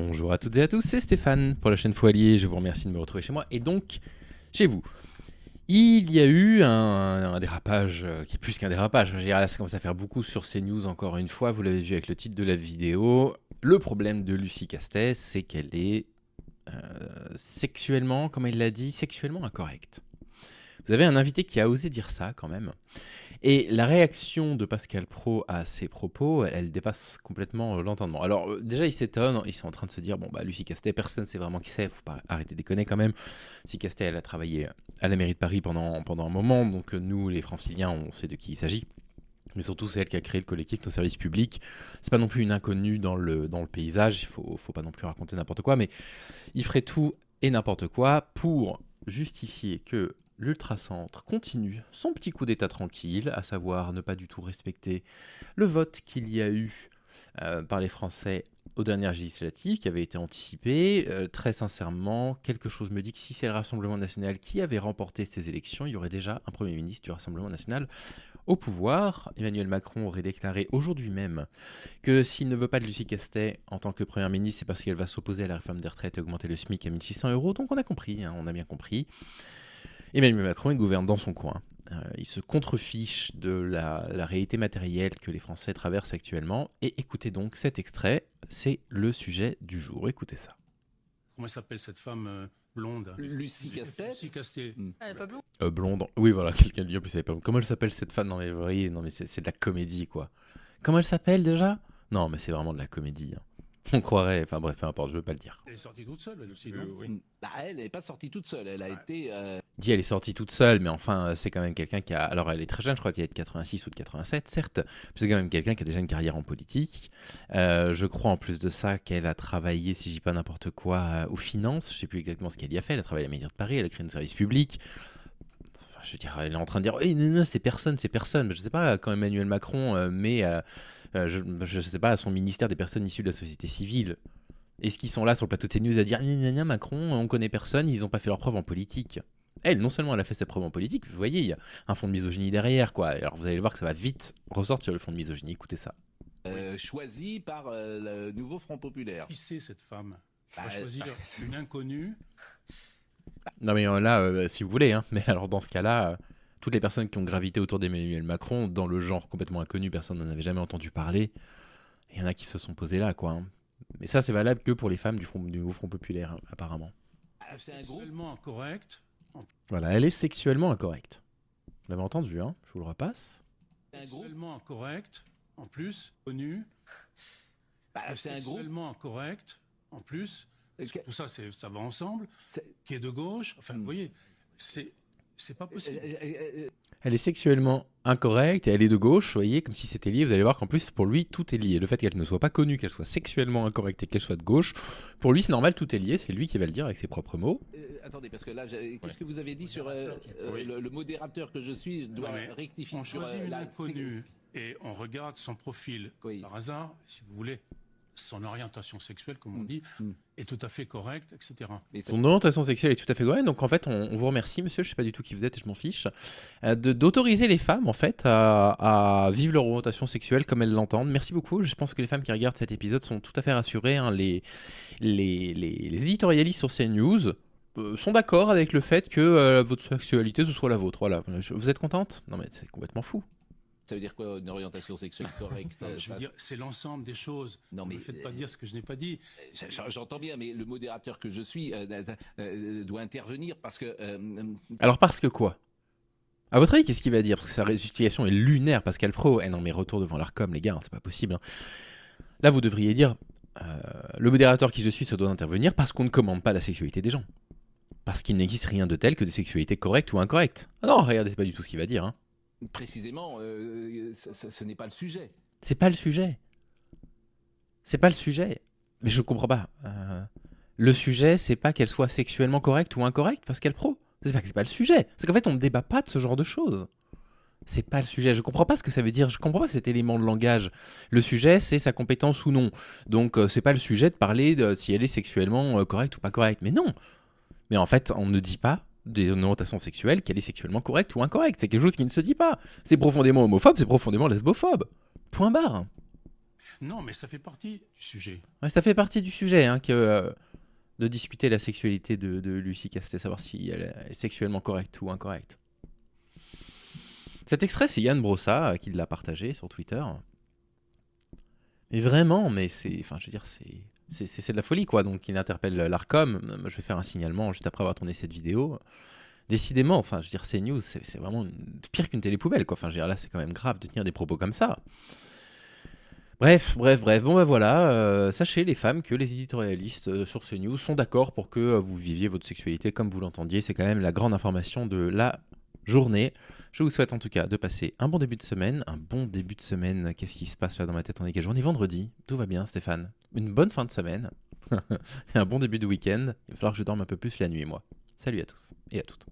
Bonjour à toutes et à tous, c'est Stéphane pour la chaîne Foalier. Je vous remercie de me retrouver chez moi et donc chez vous. Il y a eu un dérapage qui est plus qu'un dérapage. Je veux dire, là, ça commence à faire beaucoup sur CNews encore une fois. Vous l'avez vu avec le titre de la vidéo. Le problème de Lucie Castet, c'est qu'elle est sexuellement, comme il l'a dit, sexuellement incorrecte. Vous avez un invité qui a osé dire ça quand même. Et la réaction de Pascal Praud à ses propos, elle dépasse complètement l'entendement. Alors déjà, ils s'étonnent, ils sont en train de se dire, bon bah Lucie Castet, personne ne sait vraiment qui c'est, faut pas arrêter de déconner quand même. Lucie Castet, elle a travaillé à la mairie de Paris pendant un moment, donc nous les franciliens, on sait de qui il s'agit. Mais surtout, c'est elle qui a créé le collectif de service public. C'est pas non plus une inconnue dans le paysage, il faut pas non plus raconter n'importe quoi, mais il ferait tout et n'importe quoi pour justifier que l'ultracentre continue son petit coup d'état tranquille, à savoir ne pas du tout respecter le vote qu'il y a eu par les Français aux dernières législatives, qui avait été anticipé. Très sincèrement, quelque chose me dit que si c'est le Rassemblement national qui avait remporté ces élections, il y aurait déjà un Premier ministre du Rassemblement national au pouvoir. Emmanuel Macron aurait déclaré aujourd'hui même que s'il ne veut pas de Lucie Castet en tant que Première ministre, c'est parce qu'elle va s'opposer à la réforme des retraites et augmenter le SMIC à 1 600 €. Donc on a compris, on a bien compris. Emmanuel Macron, il gouverne dans son coin. Il se contrefiche de la réalité matérielle que les Français traversent actuellement. Et écoutez donc cet extrait, c'est le sujet du jour. Écoutez ça. Comment s'appelle cette femme blonde? Lucie Castet. Lucie Castet. Elle est pas blonde. Blonde. Oui, voilà, quelqu'un lui dit en plus, comment elle s'appelle cette femme? Non, mais vous voyez, non, mais c'est de la comédie, quoi. Comment elle s'appelle déjà? Non, mais c'est vraiment de la comédie. On croirait, enfin bref, peu importe, je veux pas le dire. Elle est sortie toute seule, elle aussi, non? Oui. Bah, elle n'est pas sortie toute seule, elle a été... Dit elle est sortie toute seule, mais enfin, c'est quand même quelqu'un qui a... Alors, elle est très jeune, je crois qu'elle est de 86 ou de 87, certes, mais c'est quand même quelqu'un qui a déjà une carrière en politique. Je crois en plus de ça qu'elle a travaillé, si je dis pas n'importe quoi, aux finances. Je sais plus exactement ce qu'elle y a fait. Elle a travaillé à la mairie de Paris, elle a créé un service public. Enfin, je veux dire, elle est en train de dire, oui, non, c'est personne. Mais je sais pas, quand Emmanuel Macron met, je sais pas, à son ministère des personnes issues de la société civile. Est-ce qu'ils sont là sur le plateau de CNews à dire, gna, Macron, on connaît personne, ils ont pas fait leur preuve en politique? Elle, non seulement elle a fait ses preuves en politique, vous voyez, il y a un fond de misogynie derrière, quoi. Alors vous allez voir que ça va vite ressortir le fond de misogynie, écoutez ça. choisie par le nouveau Front Populaire. Qui c'est cette femme? On va choisir une inconnue. Non mais là, si vous voulez, hein, mais alors dans ce cas-là, toutes les personnes qui ont gravité autour d'Emmanuel Macron, dans le genre complètement inconnu, personne n'en avait jamais entendu parler, il y en a qui se sont posés là, quoi. Mais ça, c'est valable que pour les femmes du nouveau Front Populaire, apparemment. C'est un groupe. Sexuellement incorrect. Voilà, elle est sexuellement incorrecte. Vous l'avez entendu, hein, je vous le repasse. C'est un groupe. Sexuellement incorrect, en plus, connu. Bah, c'est un groupe. Sexuellement incorrect, en plus. Ok. Tout ça, ça va ensemble. C'est- Qui est de gauche. Enfin, vous voyez, c'est pas possible. Elle est sexuellement incorrecte et elle est de gauche, vous voyez, comme si c'était lié. Vous allez voir qu'en plus, pour lui, tout est lié. Le fait qu'elle ne soit pas connue, qu'elle soit sexuellement incorrecte et qu'elle soit de gauche, pour lui, c'est normal, tout est lié. C'est lui qui va le dire avec ses propres mots. Attendez, parce que là, qu'est-ce que vous avez dit sur Oui. le modérateur que je suis doit Non, mais rectifier on sur choisit une la... inconnue et on regarde son profil Oui. par hasard, si vous voulez, son orientation sexuelle, comme on dit, est tout à fait correcte, etc. Mais ça- Son orientation sexuelle est tout à fait correcte. Donc en fait, on vous remercie, monsieur, je sais pas du tout qui vous êtes et je m'en fiche, d'autoriser les femmes en fait à vivre leur orientation sexuelle comme elles l'entendent. Merci beaucoup. Je pense que les femmes qui regardent cet épisode sont tout à fait rassurées, hein. Les éditorialistes sur CNews sont d'accord avec le fait que votre sexualité ce soit la vôtre. Voilà. Vous êtes contente? Non mais c'est complètement fou. Ça veut dire quoi, une orientation sexuelle correcte? Non, je veux dire, c'est l'ensemble des choses. Non, Ne mais, me faites pas dire ce que je n'ai pas dit. J'entends bien, mais le modérateur que je suis doit intervenir parce que... Alors parce que quoi? À votre avis, qu'est-ce qu'il va dire? Parce que sa justification est lunaire, Pascal Praud. Eh non, mais retour devant l'Arcom, les gars, hein, c'est pas possible, hein. Là, vous devriez dire le modérateur qui je suis se doit intervenir parce qu'on ne commande pas la sexualité des gens. Parce qu'il n'existe rien de tel que des sexualités correctes ou incorrectes. Ah non, regardez, c'est pas du tout ce qu'il va dire, hein. précisément, ce n'est pas le sujet. C'est pas le sujet. C'est pas le sujet. Mais je comprends pas. Le sujet, c'est pas qu'elle soit sexuellement correcte ou incorrecte, Pascal Praud. C'est pas le sujet. C'est qu'en fait, on ne débat pas de ce genre de choses. C'est pas le sujet. Je comprends pas ce que ça veut dire. Je comprends pas cet élément de langage. Le sujet, c'est sa compétence ou non. Donc, c'est pas le sujet de parler de si elle est sexuellement correcte ou pas correcte. Mais non. Mais en fait, on ne dit pas d'une orientation sexuelle qu'elle est sexuellement correcte ou incorrecte. C'est quelque chose qui ne se dit pas. C'est profondément homophobe, c'est profondément lesbophobe. Point barre. Non, mais ça fait partie du sujet. Ouais, ça fait partie du sujet, hein, de discuter la sexualité de Lucie Castet, savoir si elle est sexuellement correcte ou incorrecte. Cet extrait, c'est Yann Brossa qui l'a partagé sur Twitter. Et vraiment, mais c'est, enfin, je veux dire, c'est de la folie, quoi. Donc, il interpelle l'Arcom. Moi, je vais faire un signalement juste après avoir tourné cette vidéo. Décidément, enfin, je veux dire, CNews, c'est vraiment pire qu'une télé-poubelle, quoi. Enfin, je veux dire, là, c'est quand même grave de tenir des propos comme ça. Bref. Bon, bah voilà. Sachez, les femmes, que les éditorialistes sur CNews sont d'accord pour que vous viviez votre sexualité comme vous l'entendiez. C'est quand même la grande information de la journée. Je vous souhaite en tout cas de passer un bon début de semaine. Qu'est-ce qui se passe là dans ma tête? On est quelle journée? Vendredi. Tout va bien, Stéphane. Une bonne fin de semaine. Et un bon début de week-end. Il va falloir que je dorme un peu plus la nuit, moi. Salut à tous et à toutes.